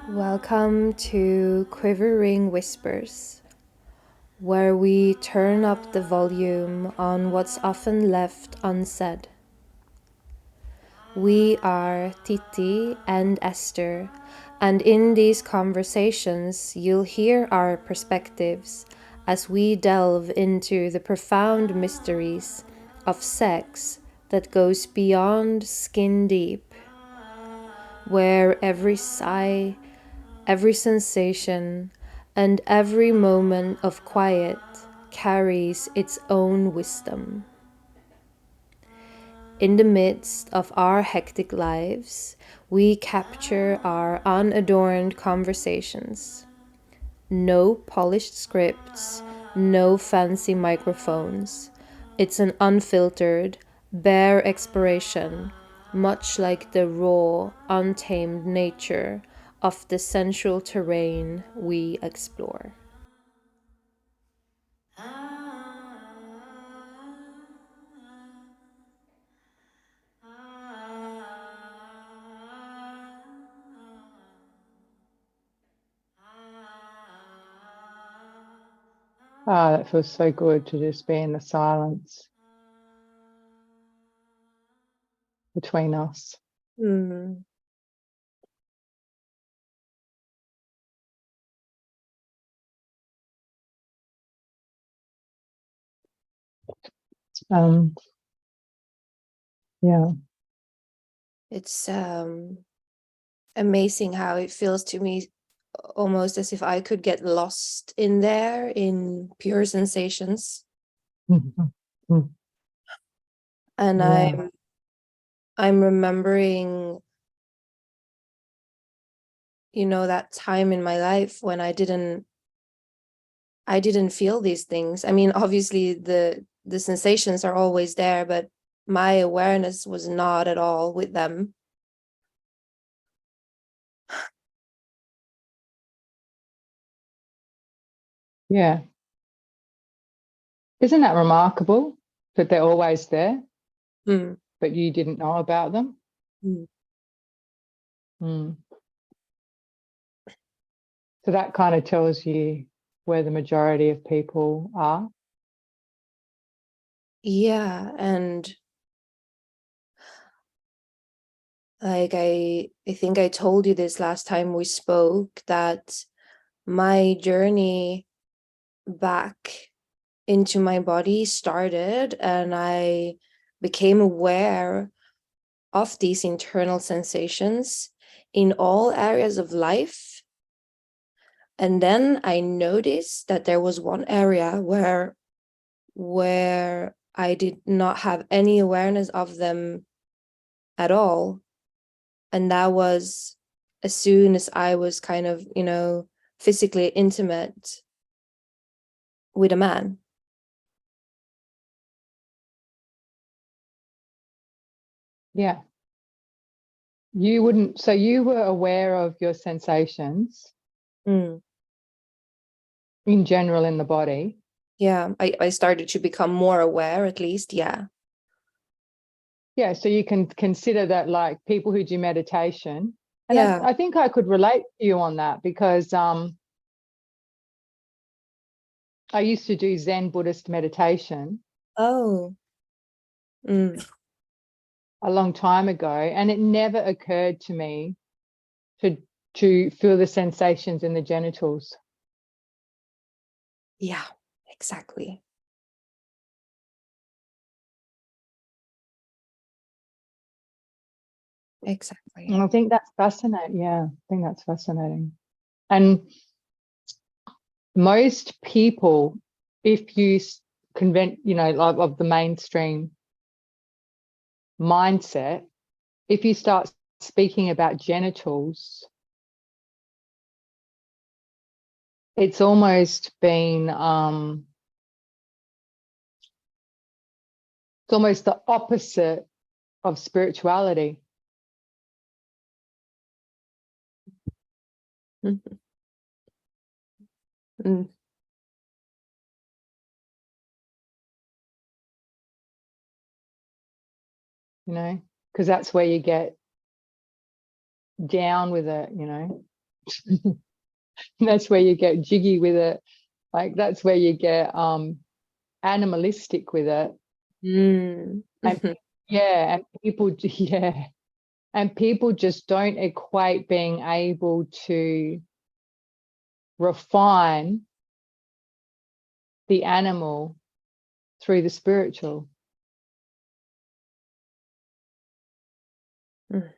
Welcome to Quivering Whispers, where we turn up the volume on what's often left unsaid. We are Titti and Esther, and in these conversations, you'll hear our perspectives as we delve into the profound mysteries of sex that goes beyond skin deep, where every sigh, every sensation, and every moment of quiet carries its own wisdom. In the midst of our hectic lives, we capture our unadorned conversations. No polished scripts, no fancy microphones. It's an unfiltered, bare exploration, much like the raw, untamed nature of the sensual terrain we explore. Ah, that feels so good to just be in the silence between us. Mm. Yeah. It's amazing how it feels to me, almost as if I could get lost in there in pure sensations. And Yeah. I'm remembering, that time in my life when I didn't feel these things. I mean, obviously the sensations are always there, but my awareness was not at all with them. Yeah. Isn't that remarkable that they're always there, but you didn't know about them? Mm. So that kind of tells you where the majority of people are. Yeah, and like I think I told you this last time we spoke, that my journey back into my body started and I became aware of these internal sensations in all areas of life. And then I noticed that there was one area where I did not have any awareness of them at all. And that was as soon as I was kind of, physically intimate with a man. Yeah. You wouldn't, so you were aware of your sensations in general in the body. Yeah, I started to become more aware, at least. Yeah. Yeah, so you can consider that like people who do meditation. And Yeah. I think I could relate to you on that because I used to do Zen Buddhist meditation. Oh. A long time ago, and it never occurred to me to feel the sensations in the genitals. Yeah, exactly. Exactly. And I think that's fascinating. Yeah, I think that's fascinating. And most people, if you of the mainstream mindset, if you start speaking about genitals, it's almost been it's almost the opposite of spirituality. Mm. Because that's where you get down with it. That's where you get jiggy with it. Like that's where you get animalistic with it. Mm. And yeah, and people yeah. And people just don't equate being able to refine the animal through the spiritual. Mm.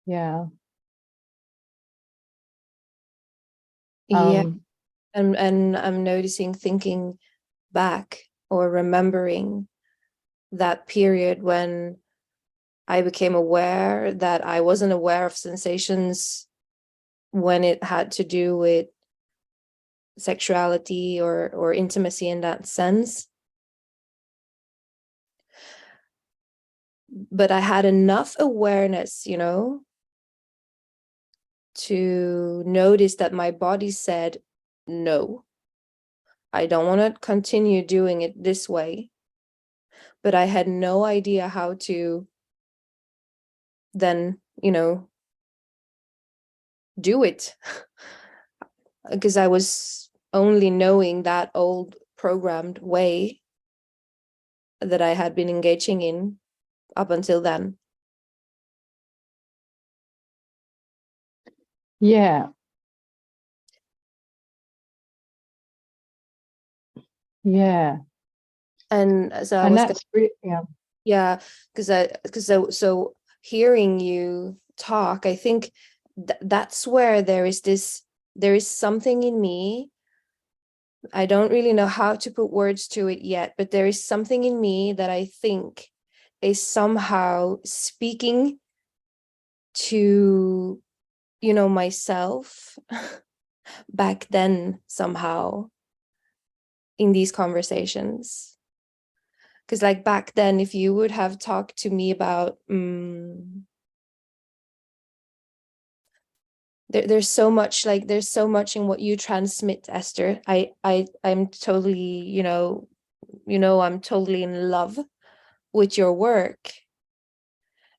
Yeah. Yeah. And I'm noticing, thinking back or remembering that period when I became aware that I wasn't aware of sensations when it had to do with sexuality or intimacy in that sense. But I had enough awareness, to notice that my body said, no, I don't want to continue doing it this way. But I had no idea how to then, do it. Because I was only knowing that old programmed way that I had been engaging in up until then. Yeah. Yeah. And so I And was, that's yeah. yeah, so hearing you talk, I think that's where there is something in me. I don't really know how to put words to it yet, but there is something in me that I think is somehow speaking to, myself back then somehow in these conversations. Because like back then, if you would have talked to me about there's so much in what you transmit, Esther. I'm totally, I'm totally in love with your work.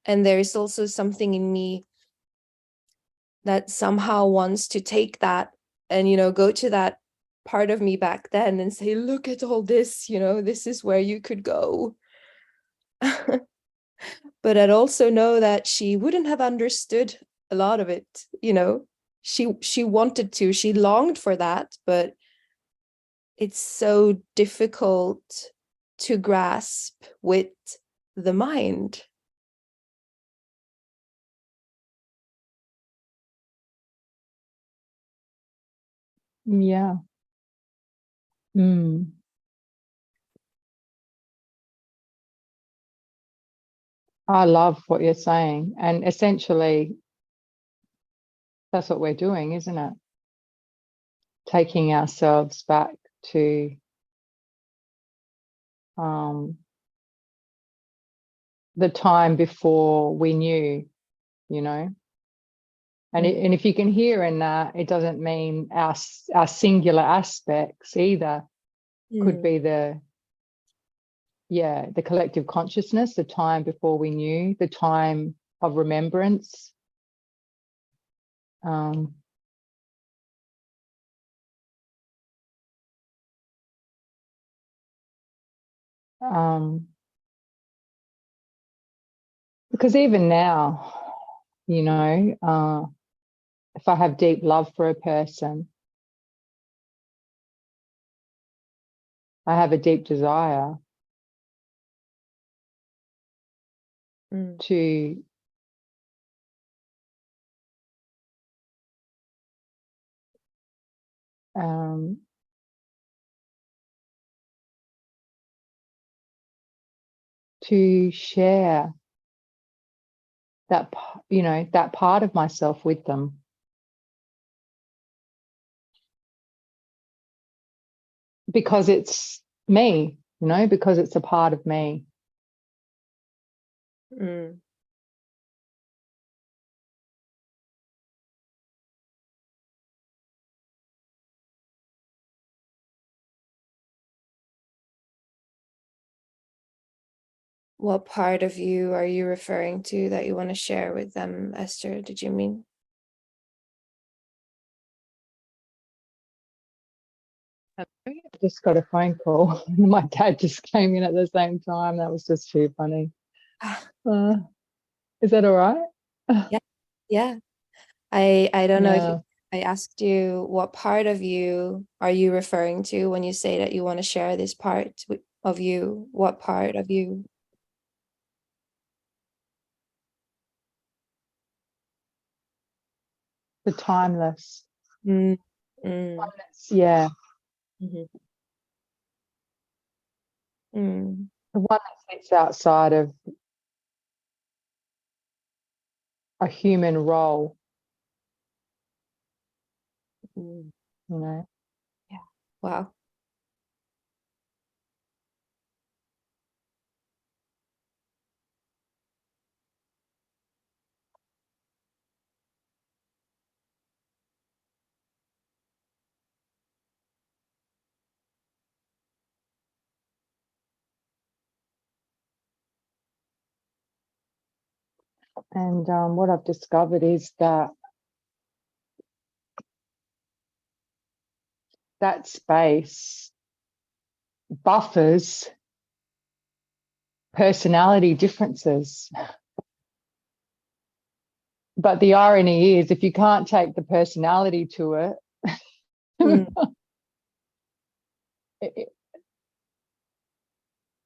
And there is also something in me that somehow wants to take that and, go to that part of me back then and say, look at all this, this is where you could go. But I'd also know that she wouldn't have understood a lot of it, she wanted to, she longed for that, but it's so difficult to grasp with the mind. Yeah. Mm. I love what you're saying. And essentially, that's what we're doing, isn't it? Taking ourselves back to the time before we knew, you know. And if you can hear in that, it doesn't mean our singular aspects either. Could be the collective consciousness, the time before we knew, the time of remembrance. Um, um, because even now, if I have deep love for a person, I have a deep desire to share that, that part of myself with them. Because it's me, because it's a part of me. What part of you are you referring to that you want to share with them, Esther? Did you mean? I just got a phone call. My dad just came in at the same time. That was just too funny. Uh, is that all right? Yeah. Yeah. I don't know if Yeah. I asked you what part of you are you referring to when you say that you want to share this part of you? What part of you? The timeless. Mm. Yeah. Mhm. Mm. The one that sits outside of a human role, Mm. you know. Yeah. Wow. And what I've discovered is that that space buffers personality differences. But the irony is, if you can't take the personality to it, Mm. it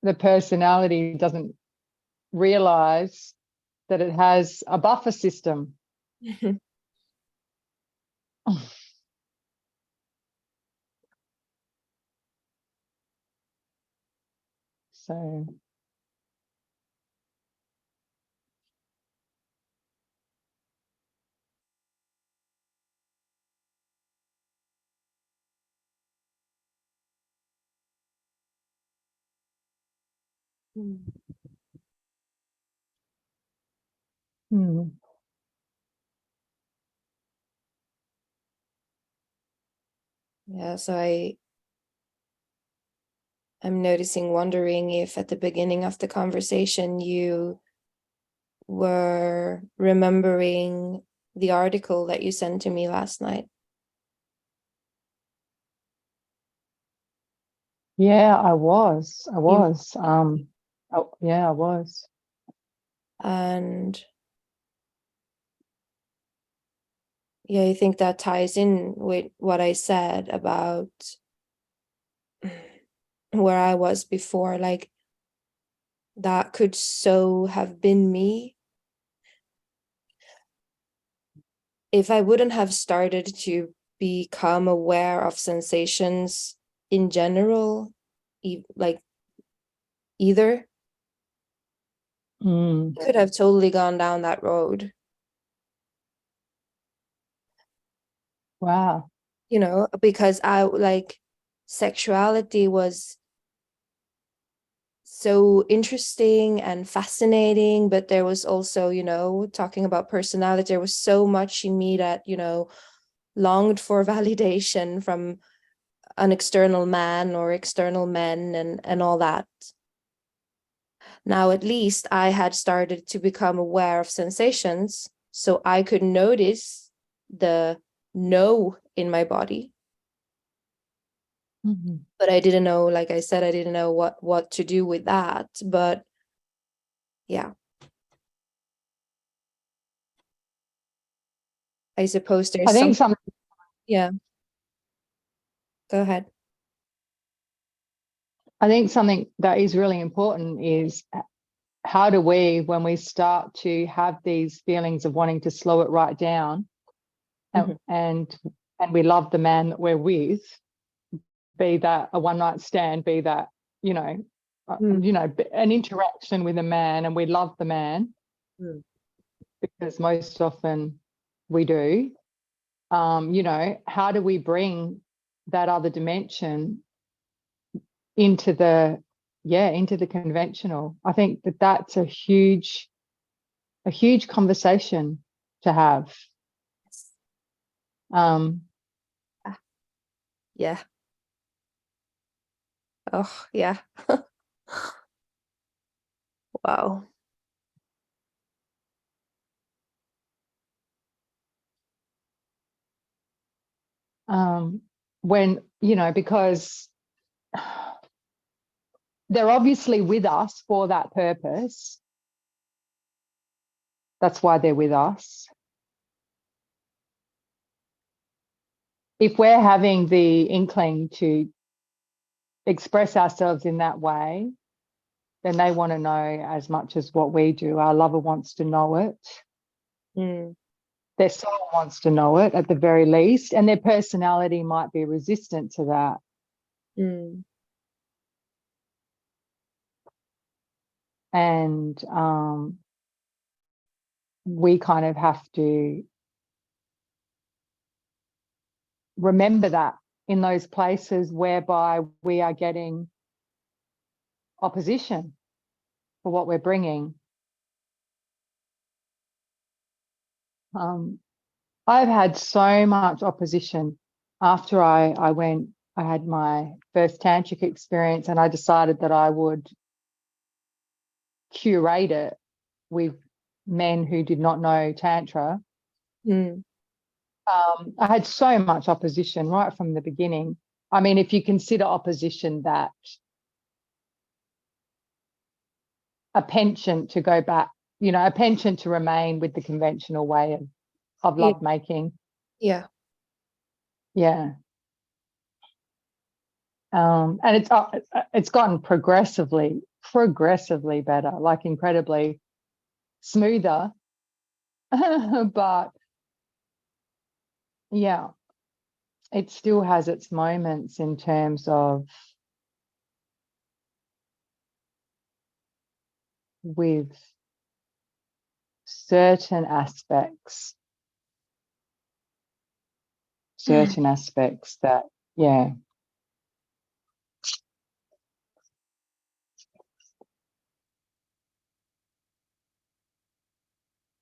the personality doesn't realize that it has a buffer system. So Mm. hmm. Yeah, so I'm noticing, wondering if at the beginning of the conversation you were remembering the article that you sent to me last night. Yeah, I was. You Oh, yeah, I was. and yeah, I think that ties in with what I said about where I was before. Like, that could so have been me if I wouldn't have started to become aware of sensations in general, like either. Mm. Could have totally gone down that road, Wow. because I like sexuality was so interesting and fascinating, but there was also, talking about personality, there was so much in me that, longed for validation from an external man or external men and all that. Now, at least I had started to become aware of sensations, so I could notice the no in my body. Mm-hmm. But I didn't know, like I said, I didn't know what to do with that. But yeah, I suppose I there's think some. yeah, go ahead. I think something that is really important is how do we, when we start to have these feelings of wanting to slow it right down, and Mhm. and we love the man that we're with, be that a one night stand, be that Mm. an interaction with a man, and we love the man Mm. because most often we do. How do we bring that other dimension into the conventional? I think that that's a huge conversation to have. um Ah, yeah. Oh, yeah. Wow. When, because they're obviously with us for that purpose. That's why they're with us. If we're having the inkling to express ourselves in that way, then they want to know as much as what we do. Our lover wants to know it. Their soul wants to know it at the very least, and their personality might be resistant to that. And we kind of have to remember that in those places whereby we are getting opposition for what we're bringing. I've had so much opposition after I had my first tantric experience, and I decided that I would curate it with men who did not know Tantra. I had so much opposition right from the beginning. I mean, if you consider opposition that a penchant to go back, a penchant to remain with the conventional way of love making. Yeah. Yeah. And it's gotten progressively better, like incredibly smoother. But yeah, it still has its moments in terms of with certain aspects that, yeah.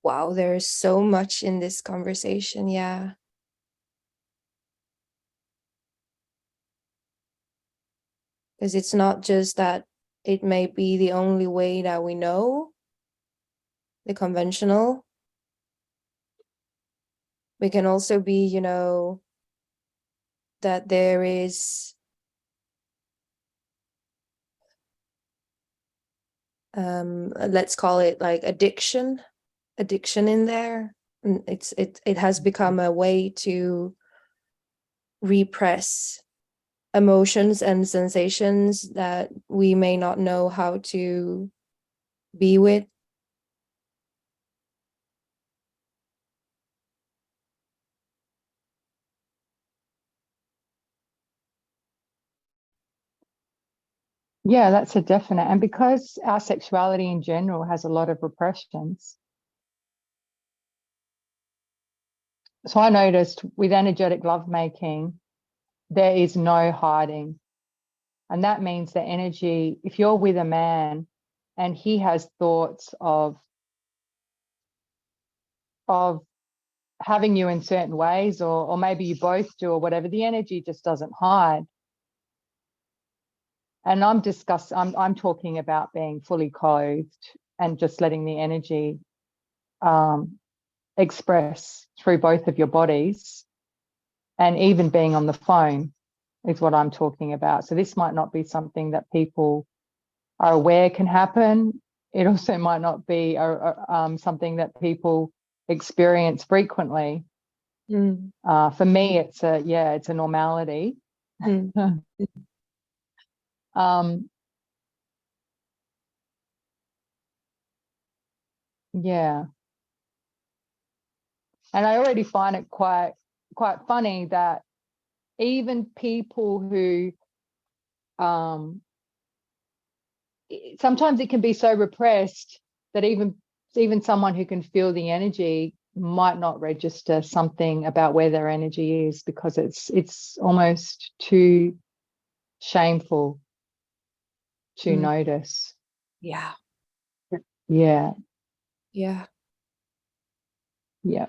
Wow, there's so much in this conversation. Yeah. Because it's not just that it may be the only way that we know, the conventional. We can also be, that there is let's call it like addiction in there. And it has become a way to repress emotions and sensations that we may not know how to be with. Yeah, that's a definite. And because our sexuality in general has a lot of repressions, so I noticed with energetic lovemaking, there is no hiding. And that means the energy, if you're with a man and he has thoughts of having you in certain ways, or maybe you both do, or whatever, the energy just doesn't hide. And I'm talking about being fully clothed and just letting the energy express through both of your bodies, and even being on the phone is what I'm talking about. So this might not be something that people are aware can happen. It also might not be something that people experience frequently. For me, it's a normality. Yeah. And I already find it quite funny that even people who sometimes it can be so repressed that even someone who can feel the energy might not register something about where their energy is, because it's almost too shameful to notice. Yeah. Yeah. Yeah. Yeah.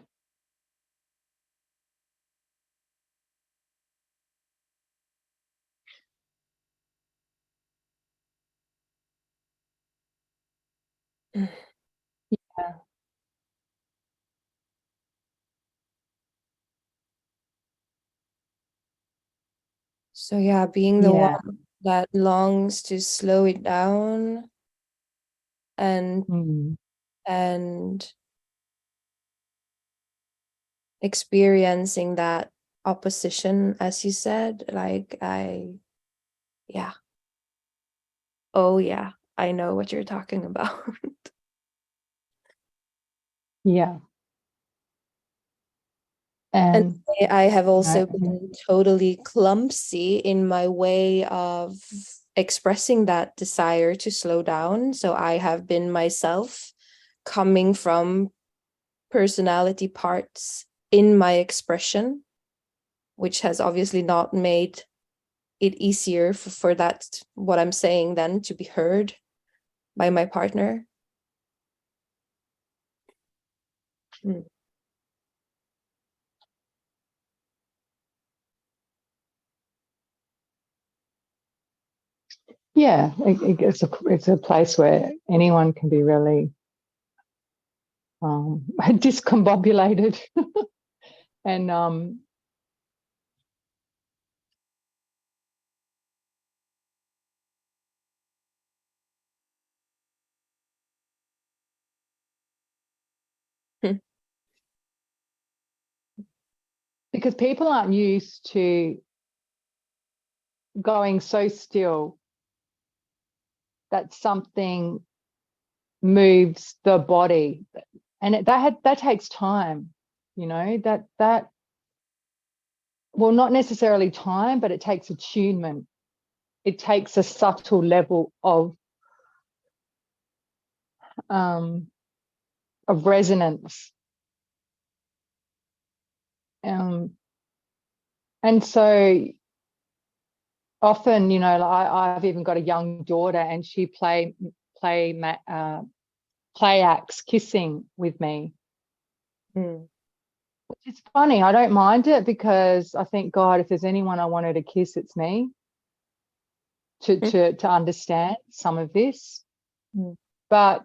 Yeah. So yeah, being the Yeah. one that longs to slow it down and Mm. and experiencing that opposition, as you said, like yeah. Oh yeah, I know what you're talking about. Yeah. And And I have also no, been totally clumsy in my way of expressing that desire to slow down. So I have been myself coming from personality parts in my expression, which has obviously not made it easier for that, what I'm saying then, to be heard by my partner. Mm. yeah, it's a place where anyone can be really discombobulated and because people aren't used to going so still that something moves the body, and that takes time, you know, that well, not necessarily time, but it takes attunement. It takes a subtle level um, of resonance. Um, and so often, you know, I've even got a young daughter, and she play play acts kissing with me. Mm. It's funny. I don't mind it because I think, God, if there's anyone I wanted to kiss, it's me to understand some of this. Mm. But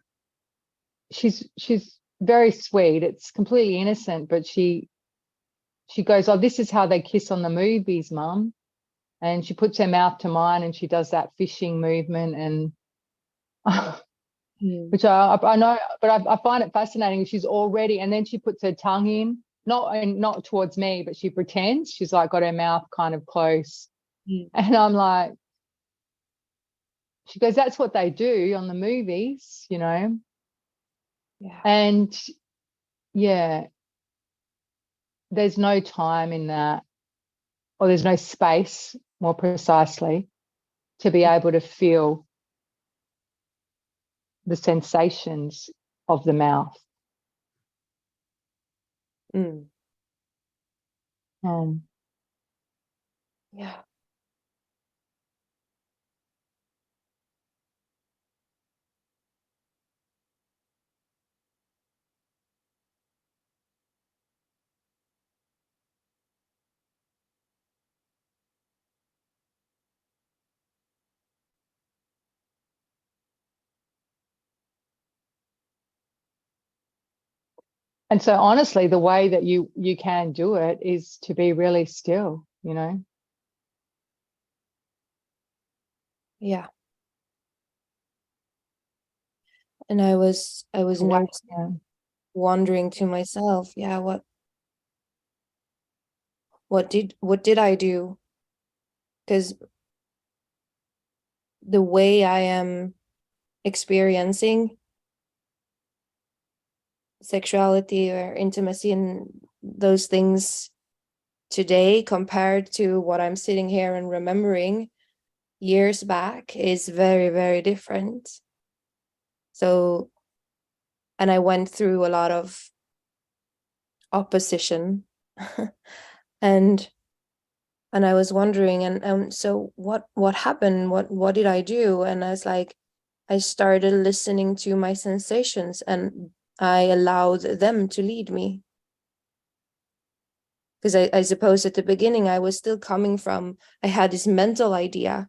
she's very sweet. It's completely innocent, but she goes, "Oh, this is how they kiss on the movies, Mum." And she puts her mouth to mine and she does that fishing movement, and Mm. which I know, but I find it fascinating. She's already, and then she puts her tongue in, not towards me, but she pretends she's like got her mouth kind of close, Mm. and I'm like, she goes, "That's what they do on the movies, you know." Yeah. And yeah, there's no time in that, or there's no space, more precisely, to be able to feel the sensations of the mouth. Mm. Um, Yeah. and so honestly, the way that you can do it is to be really still, you know. Yeah. And I was Way, now yeah. wondering to myself, yeah, what did I do? Because the way I am experiencing sexuality or intimacy and those things today compared to what I'm sitting here and remembering years back is very, very different. So, and I went through a lot of opposition and I was wondering, and so what happened? What did I do? And I was like, I started listening to my sensations and I allowed them to lead me. Because I suppose at the beginning I was still coming from, I had this mental idea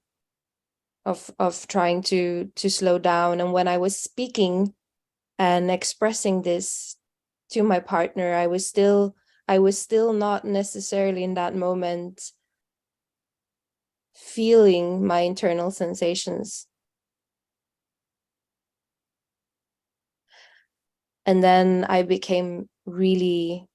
of trying to slow down. And when I was speaking and expressing this to my partner, I was still not necessarily in that moment feeling my internal sensations. And then I became really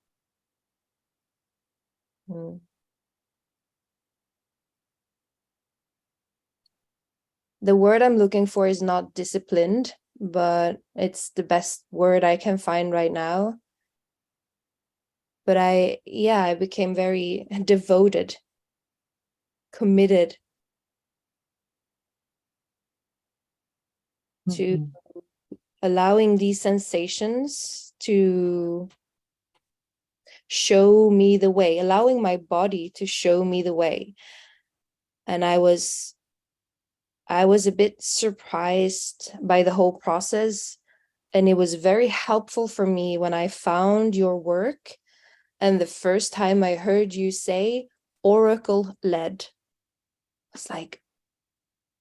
the word I'm looking for is not disciplined, but it's the best word I can find right now. But I became very devoted, committed to allowing these sensations to show me the way, allowing my body to show me the way. And I was a bit surprised by the whole process. And it was very helpful for me when I found your work. And the first time I heard you say oracle led, it's like,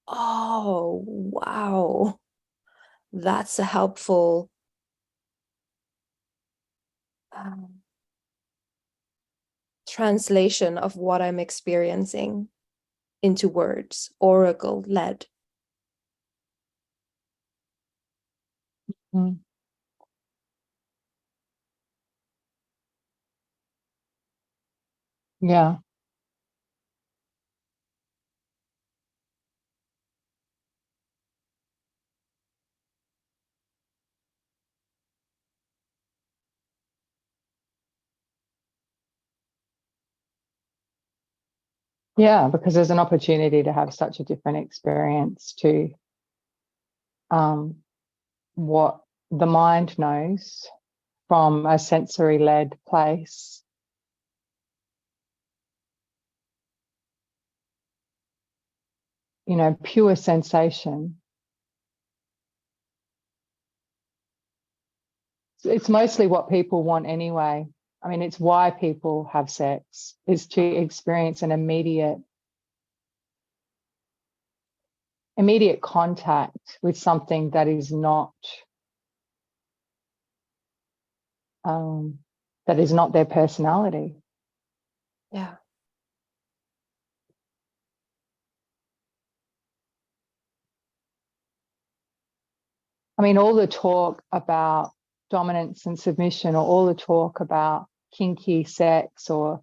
oh, wow, that's a helpful translation of what I'm experiencing into words. Oracle led. Yeah. Yeah, because there's an opportunity to have such a different experience to what the mind knows from a sensory-led place. You know, pure sensation. It's mostly what people want anyway. I mean, it's why people have sex, is to experience an immediate contact with something that is not their personality. Yeah. I mean, all the talk about dominance and submission, or all the talk about kinky sex, or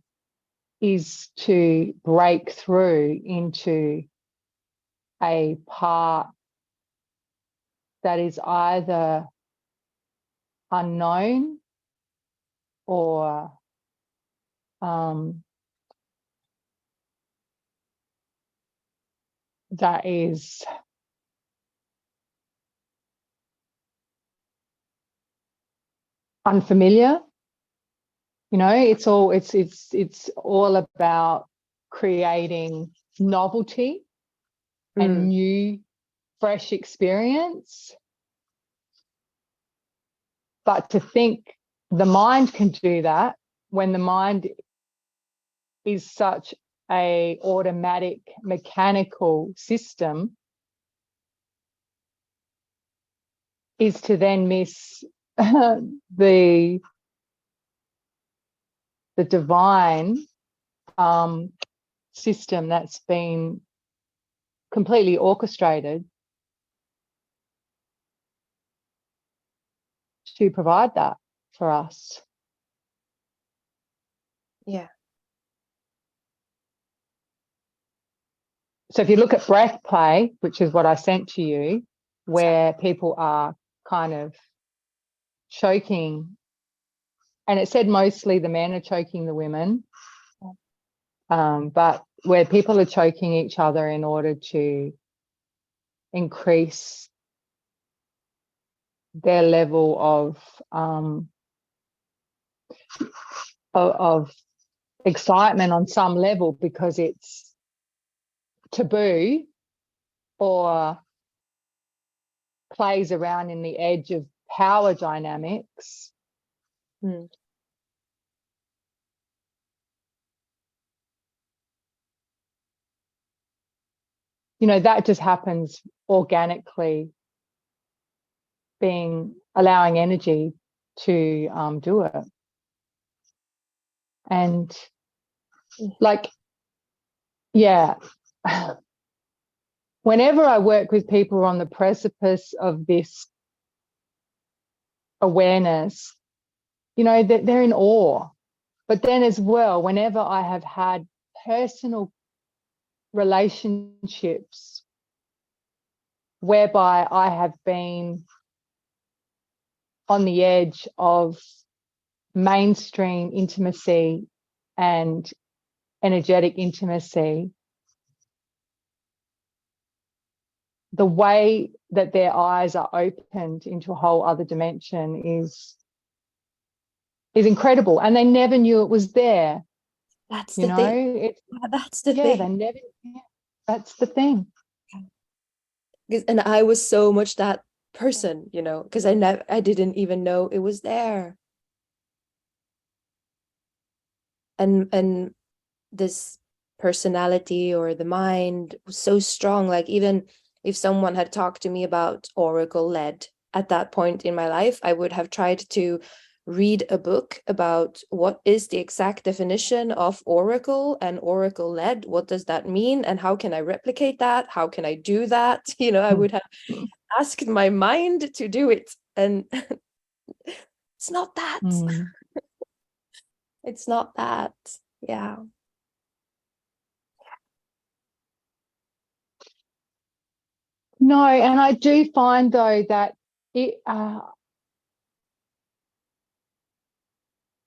is to break through into a part that is either unknown or that is unfamiliar. You know, it's all about creating novelty and new, fresh experience. But to think the mind can do that, when the mind is such a automatic, mechanical system, is to then miss the divine system that's been completely orchestrated to provide that for us. Yeah. So if you look at breath play, which is what I sent to you, where people are kind of choking, and it said mostly the men are choking the women, but where people are choking each other in order to increase their level of excitement on some level, because it's taboo or plays around in the edge of power dynamics. You know, that just happens organically, being allowing energy to do it. And like, yeah, whenever I work with people on the precipice of this awareness, you know, they're in awe. But then as well, whenever I have had personal relationships whereby I have been on the edge of mainstream intimacy and energetic intimacy, the way that their eyes are opened into a whole other dimension is incredible. And they never knew it was there. That's You the thing. know, it's, That's the yeah, thing. that's the thing. And I was so much that person, you know, because I didn't even know it was there. And this personality or the mind was so strong. Like, even if someone had talked to me about oracle led at that point in my life, I would have tried to read a book about what is the exact definition of oracle and oracle led. What does that mean? And how can I replicate that? How can I do that? You know, I would have asked my mind to do it. And it's not that. Mm. It's not that. Yeah. No, and I do find though that it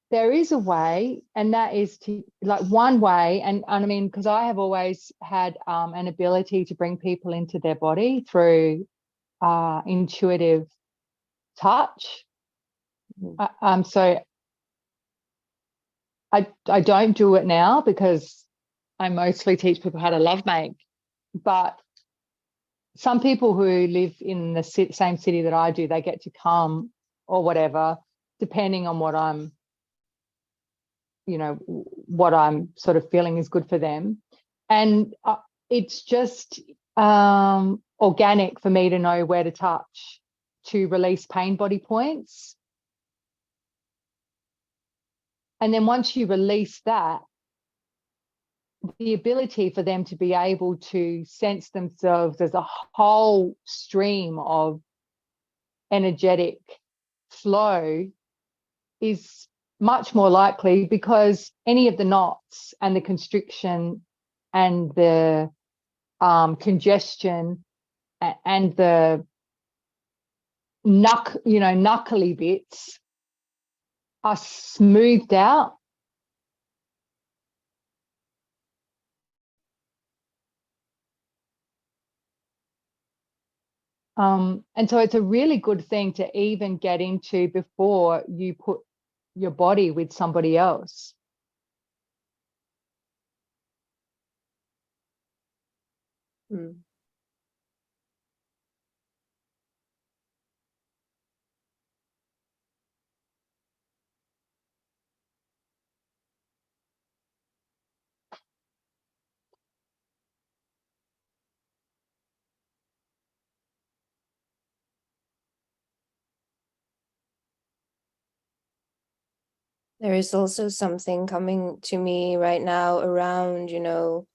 there is a way, and that is to, like, one way, and I mean, because I have always had an ability to bring people into their body through intuitive touch. So I don't do it now because I mostly teach people how to love make, but some people who live in the same city that I do, they get to come or whatever, depending on what I'm, you know, what I'm sort of feeling is good for them. And it's just organic for me to know where to touch to release pain body points. And then once you release that, the ability for them to be able to sense themselves as a whole stream of energetic flow is much more likely, because any of the knots and the constriction and the congestion and the knuckly bits are smoothed out. And so it's a really good thing to even get into before you put your body with somebody else. Mm. There is also something coming to me right now around, you know,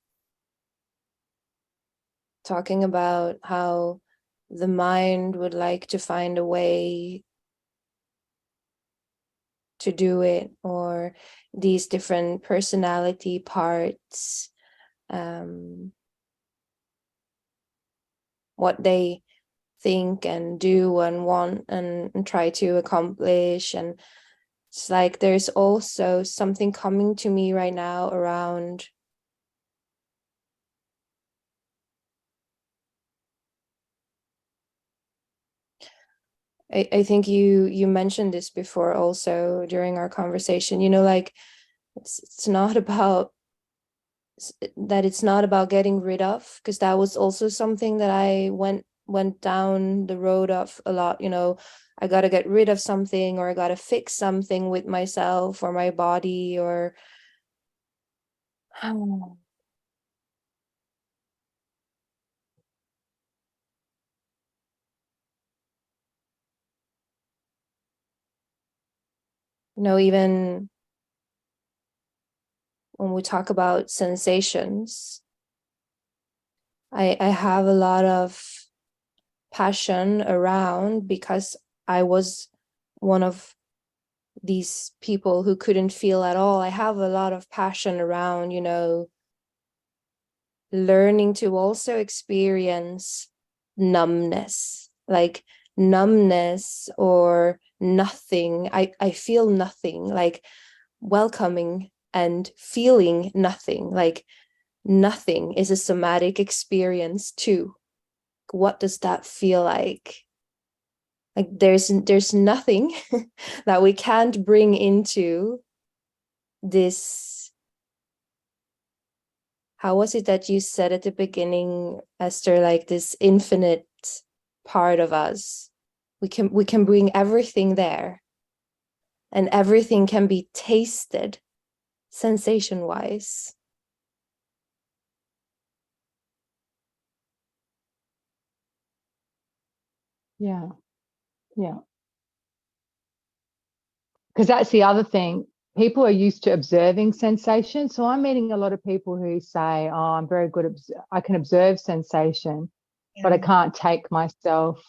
talking about how the mind would like to find a way to do it, or these different personality parts, what they think and do and want and try to accomplish. And it's like there's also something coming to me right now around I think you mentioned this before also during our conversation, you know, like it's not about that, it's not about getting rid of, because that was also something that I went down the road of a lot, you know. I got to get rid of something, or I got to fix something with myself or my body, or Even when we talk about sensations, I have a lot of passion around, because I was one of these people who couldn't feel at all. I have a lot of passion around, learning to also experience numbness, like numbness or nothing. I feel nothing, like welcoming and feeling nothing, like nothing is a somatic experience too. What does that feel like? Like there's nothing that we can't bring into this. How was it that you said at the beginning, Esther, like this infinite part of us? We can bring everything there, and everything can be tasted sensation wise. Yeah. Yeah. Because that's the other thing. People are used to observing sensation. So I'm meeting a lot of people who say, oh, I'm very good at, I can observe sensation, but I can't take myself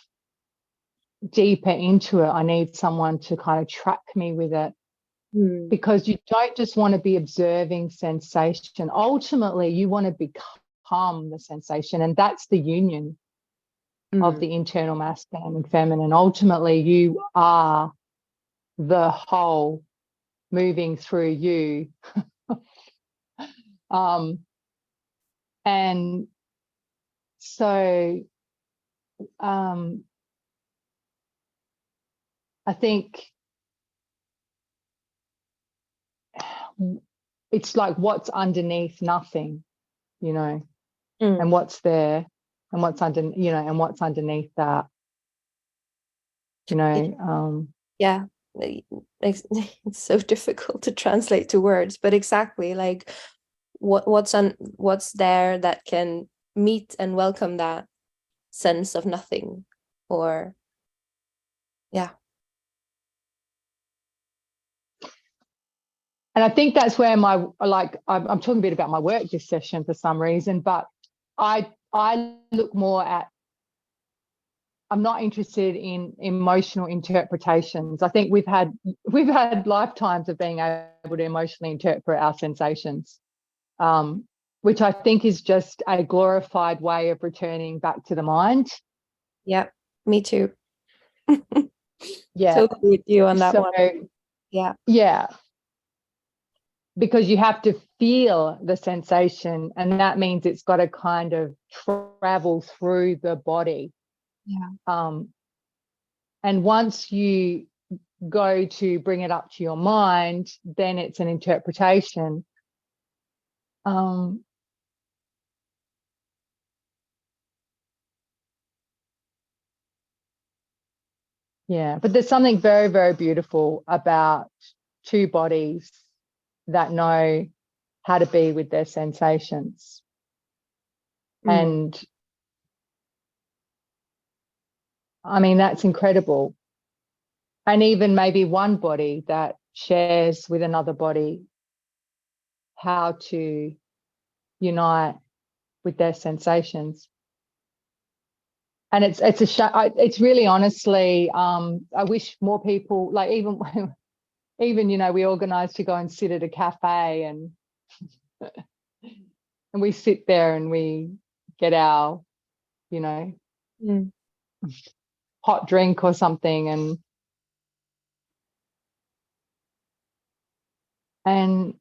deeper into it. I need someone to kind of track me with it. Because you don't just want to be observing sensation. Ultimately, you want to become the sensation. And that's the union of the internal masculine and feminine. Ultimately, you are the whole moving through you. And so I think it's like what's underneath nothing, and what's there, and what's under, and what's underneath that, Yeah, it's so difficult to translate to words, but exactly, like what's there that can meet and welcome that sense of nothing, or yeah. And I think that's where I'm talking a bit about my work this session for some reason, but I look more at, I'm not interested in emotional interpretations. I think we've had lifetimes of being able to emotionally interpret our sensations, which I think is just a glorified way of returning back to the mind. Yeah, me too. Yeah. Totally with you on that one. Yeah. Yeah. Because you have to feel the sensation, and that means it's got to kind of travel through the body. Yeah. And once you go to bring it up to your mind, then it's an interpretation. Yeah, but there's something very, very beautiful about two bodies that know how to be with their sensations. And I mean, that's incredible. And even maybe one body that shares with another body how to unite with their sensations. And it's really honestly, I wish more people, like even we organize to go and sit at a cafe, and we sit there and we get our hot drink or something, and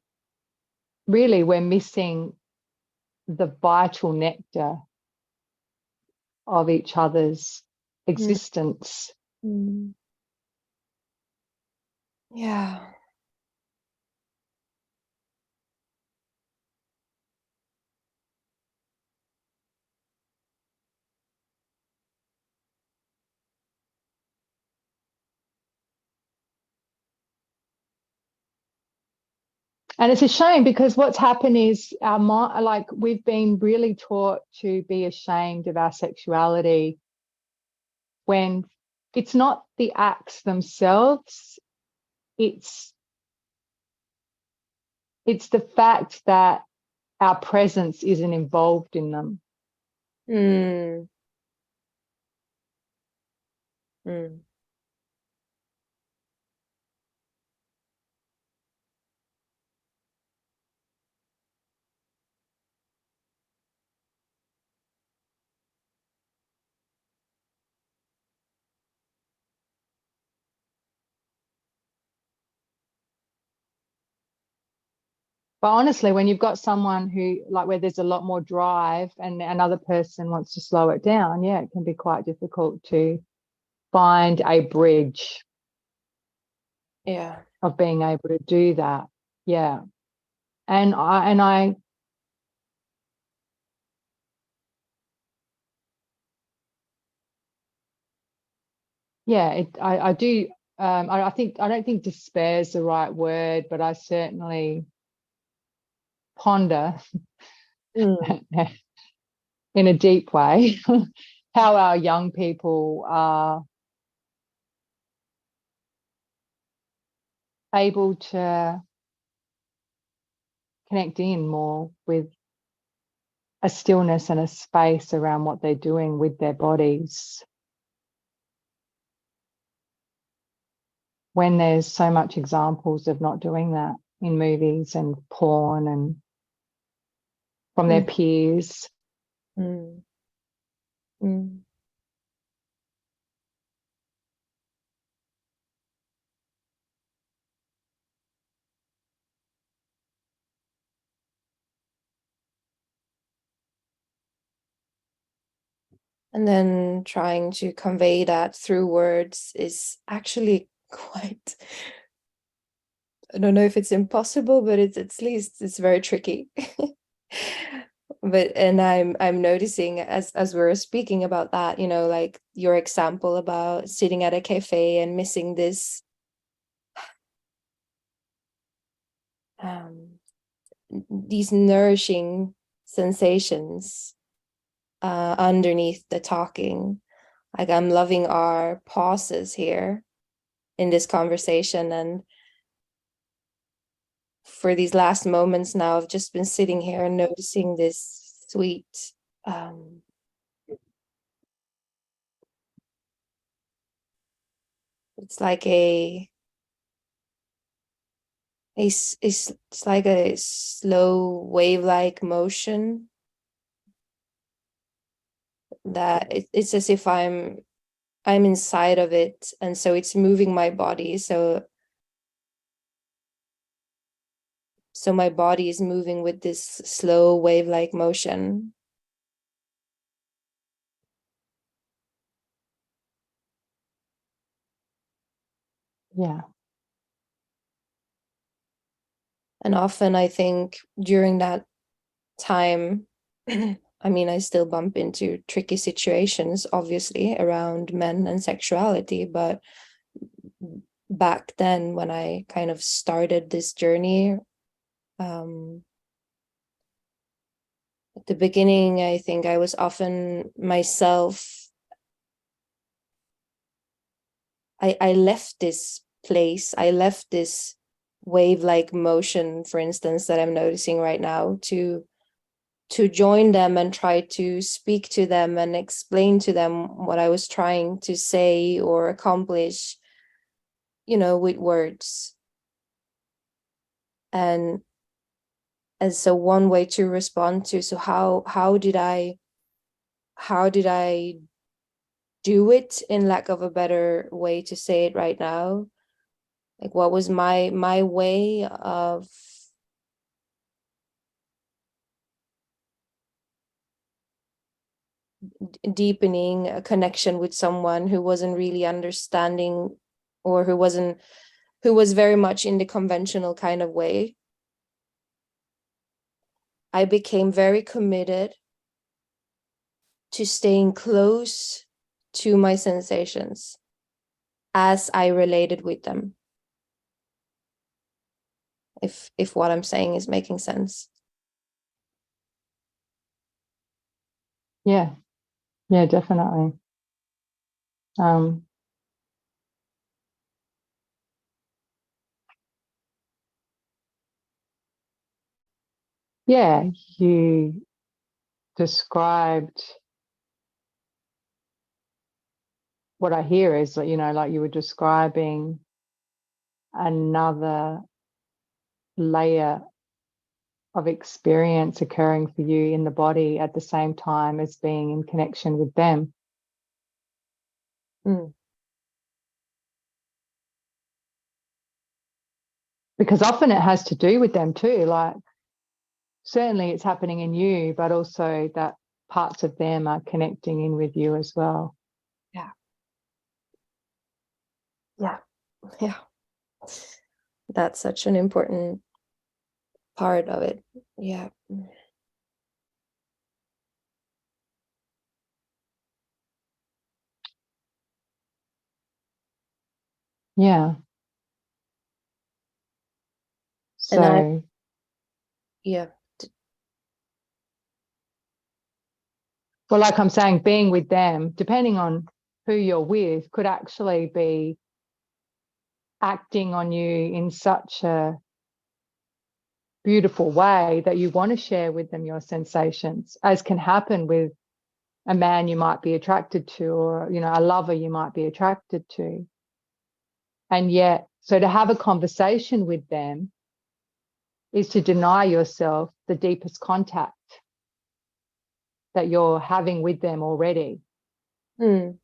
really we're missing the vital nectar of each other's existence. Yeah. And it's a shame, because what's happened is our mind, like we've been really taught to be ashamed of our sexuality, when it's not the acts themselves, it's the fact that our presence isn't involved in them. Mm. Mm. But honestly, when you've got someone who, like, where there's a lot more drive and another person wants to slow it down, yeah, it can be quite difficult to find a bridge Yeah. of being able to do that. Yeah. And I yeah, I do I think I don't think despair is the right word, but I certainly ponder Mm. in a deep way how our young people are able to connect in more with a stillness and a space around what they're doing with their bodies when there's so much examples of not doing that in movies and porn and from their Mm. peers. Mm. Mm. And then trying to convey that through words is actually quite, I don't know if it's impossible, but it's at least it's very tricky. But and I'm noticing as we're speaking about that, you know, like your example about sitting at a cafe and missing this um these nourishing sensations underneath the talking. Like I'm loving our pauses here in this conversation, and for these last moments now, I've just been sitting here and noticing this sweet um it's like it's like a slow wave-like motion that it's as if I'm inside of it, and so it's moving my body, so my body is moving with this slow wave-like motion. Yeah. And often I think during that time, I mean, I still bump into tricky situations, obviously, around men and sexuality, but back then when I kind of started this journey, um, at the beginning, I think I was often myself. I left this place, I left this wave-like motion, for instance, that I'm noticing right now, to join them and try to speak to them and explain to them what I was trying to say or accomplish, you know, with words. And so one way to respond to, so how did I do it, in lack of a better way to say it right now? Like what was my way of deepening a connection with someone who wasn't really understanding, or who was very much in the conventional kind of way? I became very committed to staying close to my sensations as I related with them. If what I'm saying is making sense. Yeah. Yeah, definitely. Um, Yeah, you described what I hear is that, like you were describing another layer of experience occurring for you in the body at the same time as being in connection with them. Mm. Because often it has to do with them too. Like, certainly it's happening in you, but also that parts of them are connecting in with you as well. Yeah. Yeah. Yeah. That's such an important part of it. Yeah. Yeah. And I, So, yeah. well, like I'm saying, being with them, depending on who you're with, could actually be acting on you in such a beautiful way that you want to share with them your sensations, as can happen with a man you might be attracted to, or, a lover you might be attracted to. And yet, so to have a conversation with them is to deny yourself the deepest contact that you're having with them already. Mm.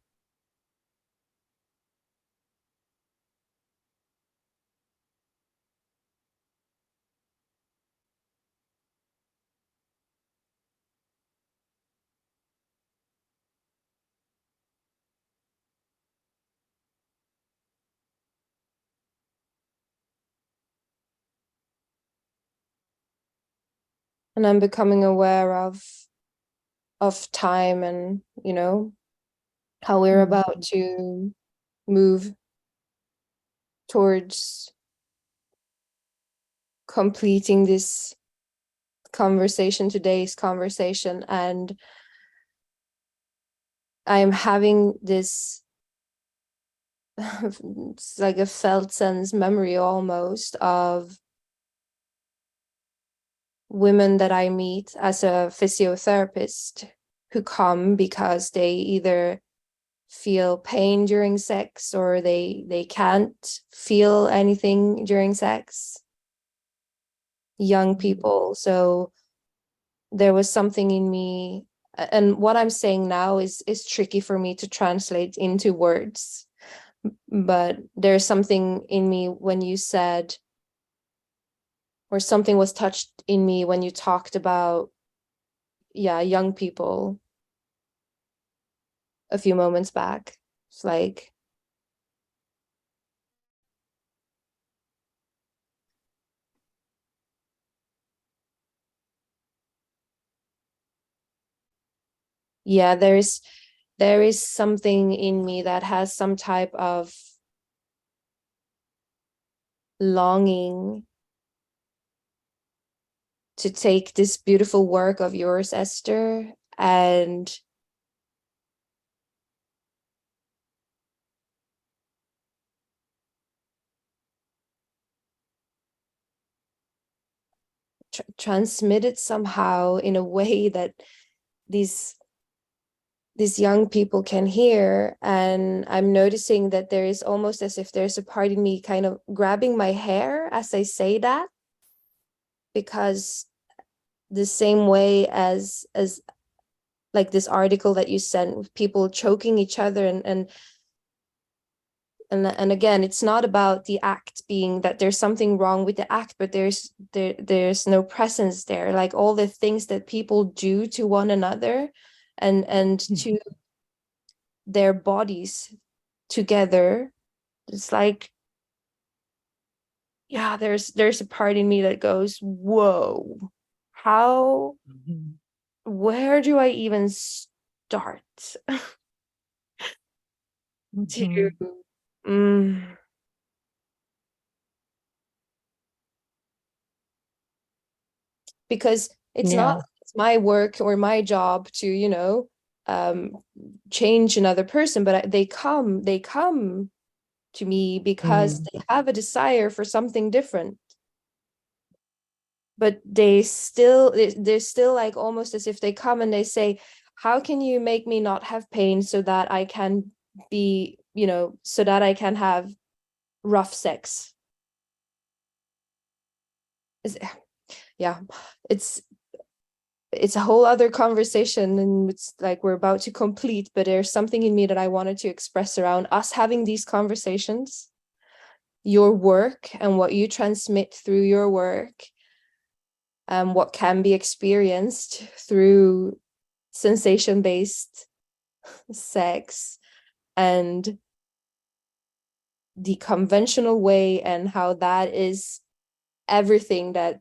And I'm becoming aware of time and, how we're about to move towards completing this conversation, today's conversation. And I'm having this it's like a felt sense memory almost of women that I meet as a physiotherapist who come because they either feel pain during sex or they can't feel anything during sex, young people. So there was something in me, and what I'm saying now is tricky for me to translate into words, but there's something in me when you said, or something was touched in me when you talked about, yeah, young people a few moments back. It's like, yeah, there is something in me that has some type of longing to take this beautiful work of yours, Esther, and transmit it somehow in a way that these these young people can hear. And I'm noticing that there is almost as if there's a part of me kind of grabbing my hair as I say that, because the same way as like this article that you sent with people choking each other, and again, it's not about the act being that there's something wrong with the act, but there's no presence there, like all the things that people do to one another and to their bodies together. It's like, yeah, there's a part in me that goes, whoa, how, where do I even start to mm, because it's not Yeah. it's my work or my job to um change another person, but they come to me because Mm. they have a desire for something different. but they're still like almost as if they come and they say, how can you make me not have pain so that I can be, so that I can have rough sex? Yeah, it's a whole other conversation, and it's like we're about to complete, but there's something in me that I wanted to express around us having these conversations, your work and what you transmit through your work, what can be experienced through sensation-based sex, and the conventional way, and how that is everything that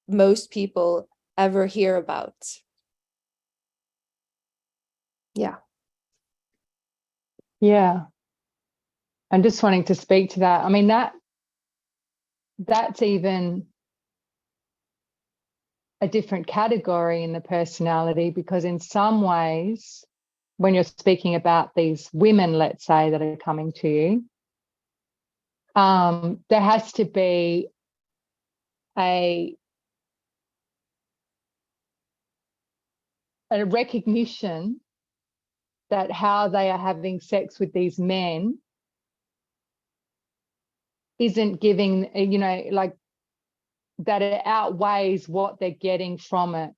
most people ever hear about. Yeah. Yeah. And just wanting to speak to that. I mean, that's even a different category in the personality, because in some ways, when you're speaking about these women, let's say, that are coming to you, there has to be a recognition that how they are having sex with these men isn't giving, like, that it outweighs what they're getting from it.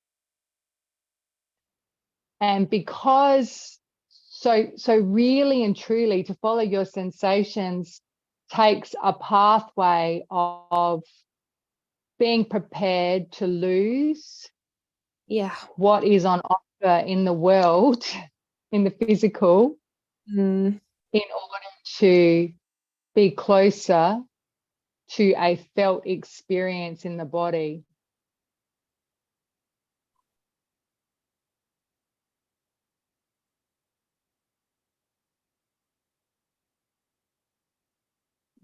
And because so really and truly to follow your sensations takes a pathway of being prepared to lose what is on offer in the world, in the physical, in order to be closer to a felt experience in the body.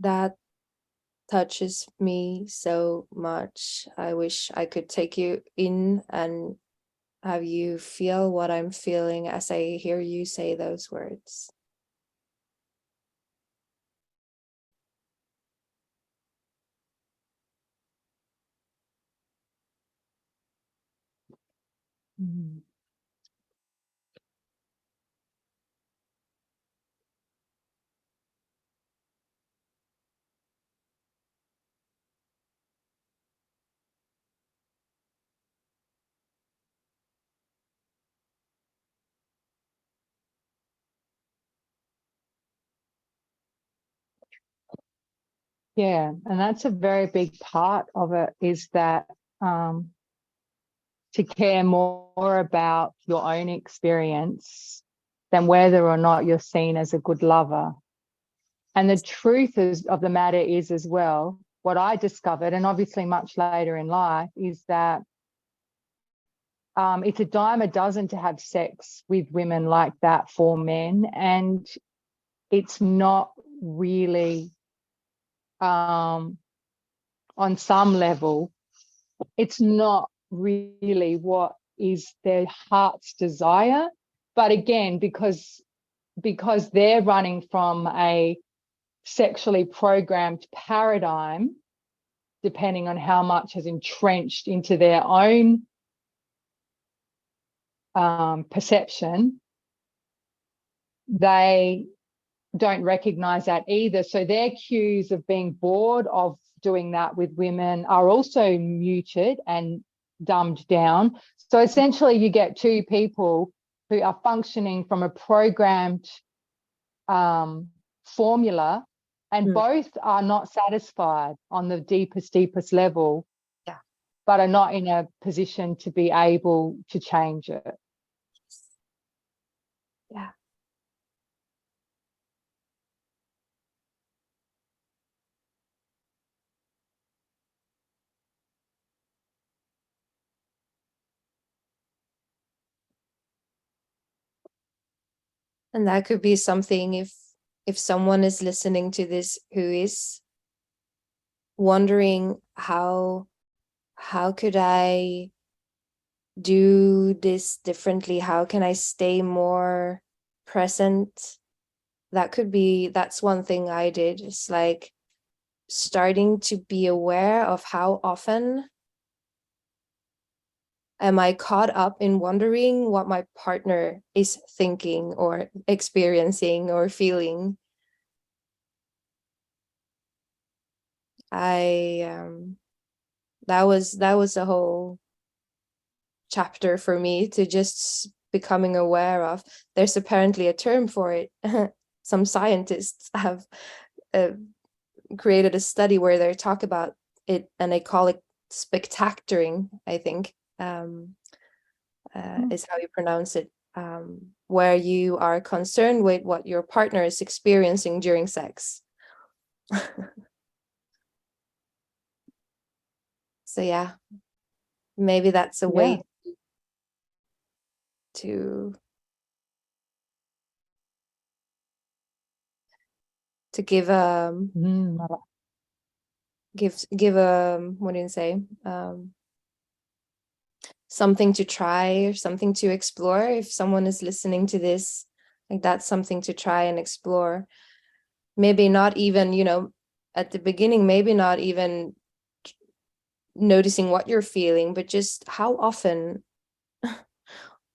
That touches me so much. I wish I could take you in and have you feel what I'm feeling as I hear you say those words. Mm. Yeah, and that's a very big part of it, is that to care more about your own experience than whether or not you're seen as a good lover. And the truth of the matter is, as well, what I discovered, and obviously much later in life, is that it's a dime a dozen to have sex with women like that for men. And it's not really, on some level, it's not really what is their heart's desire. But again, because they're running from a sexually programmed paradigm, depending on how much has entrenched into their own perception, they don't recognize that either. So their cues of being bored of doing that with women are also muted and dumbed down. So essentially you get two people who are functioning from a programmed formula, and both are not satisfied on the deepest level, but are not in a position to be able to change it. Yeah. And that could be something, if someone is listening to this who is wondering, how could I do this differently? How can I stay more present? That's one thing I did. It's like starting to be aware of how often am I caught up in wondering what my partner is thinking or experiencing or feeling. That was a whole chapter for me, to just becoming aware of. There's apparently a term for it. Some scientists have created a study where they talk about it, and they call it spectactoring, I think, is how you pronounce it, where you are concerned with what your partner is experiencing during sex. So yeah, maybe that's a way to give give what do you say, something to try or something to explore. If someone is listening to this, like, that's something to try and explore. Maybe not even, at the beginning, maybe not even noticing what you're feeling, but just how often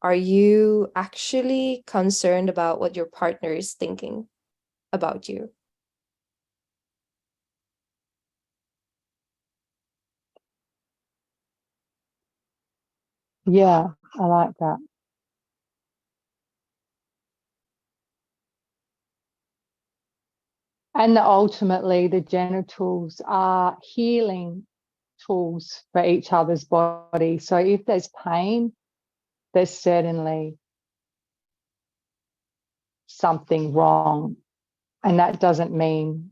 are you actually concerned about what your partner is thinking about you? Yeah, I like that. And ultimately, the genitals are healing tools for each other's body. So if there's pain, there's certainly something wrong. And that doesn't mean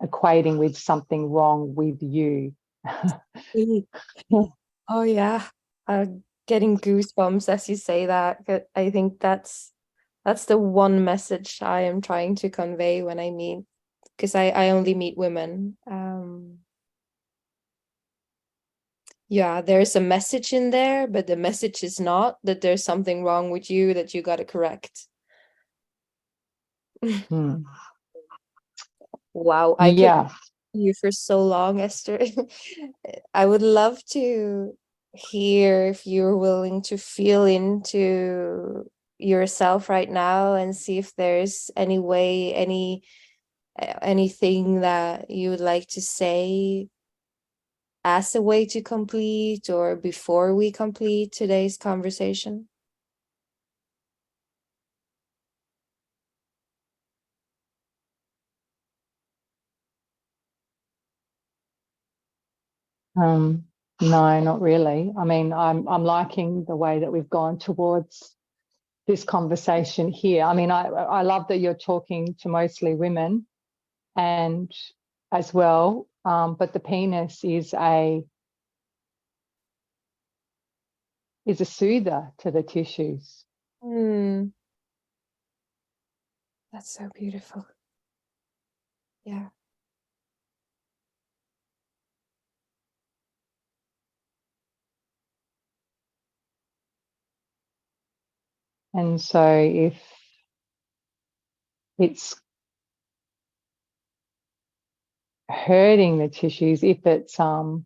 equating with something wrong with you. Oh yeah, getting goosebumps as you say that. I think that's the one message I am trying to convey when I meet, because I only meet women. Yeah, there's a message in there, but the message is not that there's something wrong with you that you got to correct. Hmm. Wow, I could Yeah. you for so long, Esther. I would love to hear if you're willing to feel into yourself right now and see if there's any way, anything that you would like to say as a way to complete or before we complete today's conversation. No, not really. I mean, I'm liking the way that we've gone towards this conversation here. I mean, I love that you're talking to mostly women, and as well, but the penis is a soother to the tissues. That's so beautiful. Yeah. And so if it's hurting the tissues, if it's like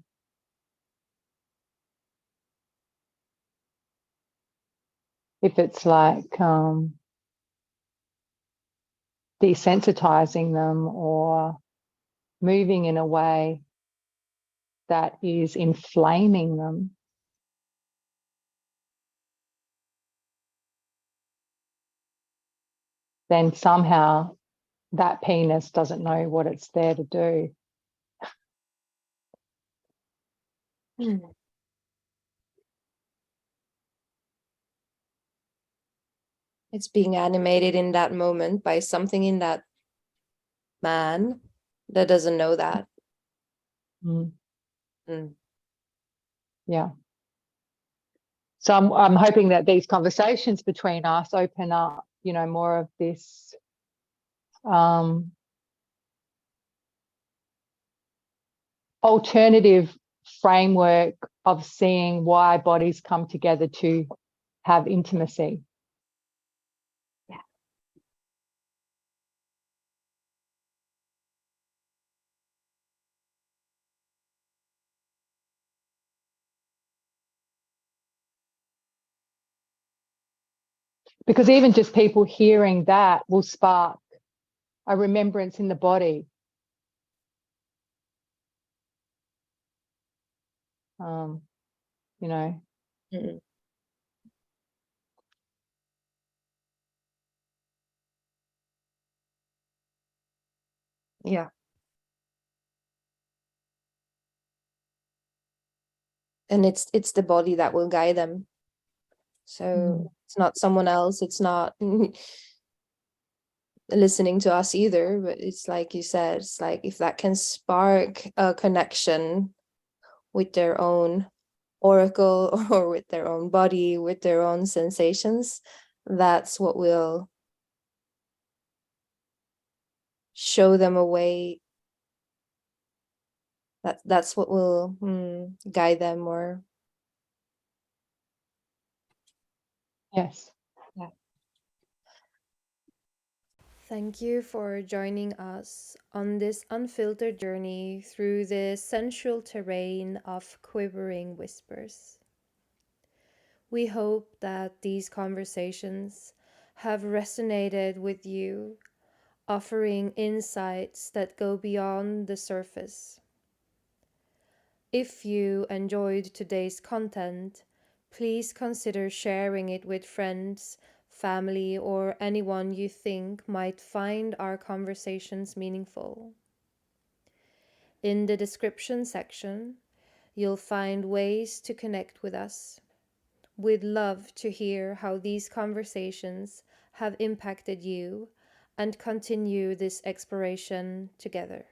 desensitizing them or moving in a way that is inflaming them, then somehow that penis doesn't know what it's there to do. It's being animated in that moment by something in that man that doesn't know that. Mm. Mm. Yeah. So I'm hoping that these conversations between us open up, more of this alternative framework of seeing why bodies come together to have intimacy. Yeah. Because even just people hearing that will spark a remembrance in the body. You know. Mm. Yeah. And it's the body that will guide them. So it's not someone else, it's not listening to us either, but it's like you said, it's like if that can spark a connection with their own oracle or with their own body, with their own sensations, that's what will show them a way. That's what will guide them, or Yes. yeah. Thank you for joining us on this unfiltered journey through the sensual terrain of quivering whispers. We hope that these conversations have resonated with you, offering insights that go beyond the surface. If you enjoyed today's content, please consider sharing it with friends, family, or anyone you think might find our conversations meaningful. In the description section, you'll find ways to connect with us. We'd love to hear how these conversations have impacted you and continue this exploration together.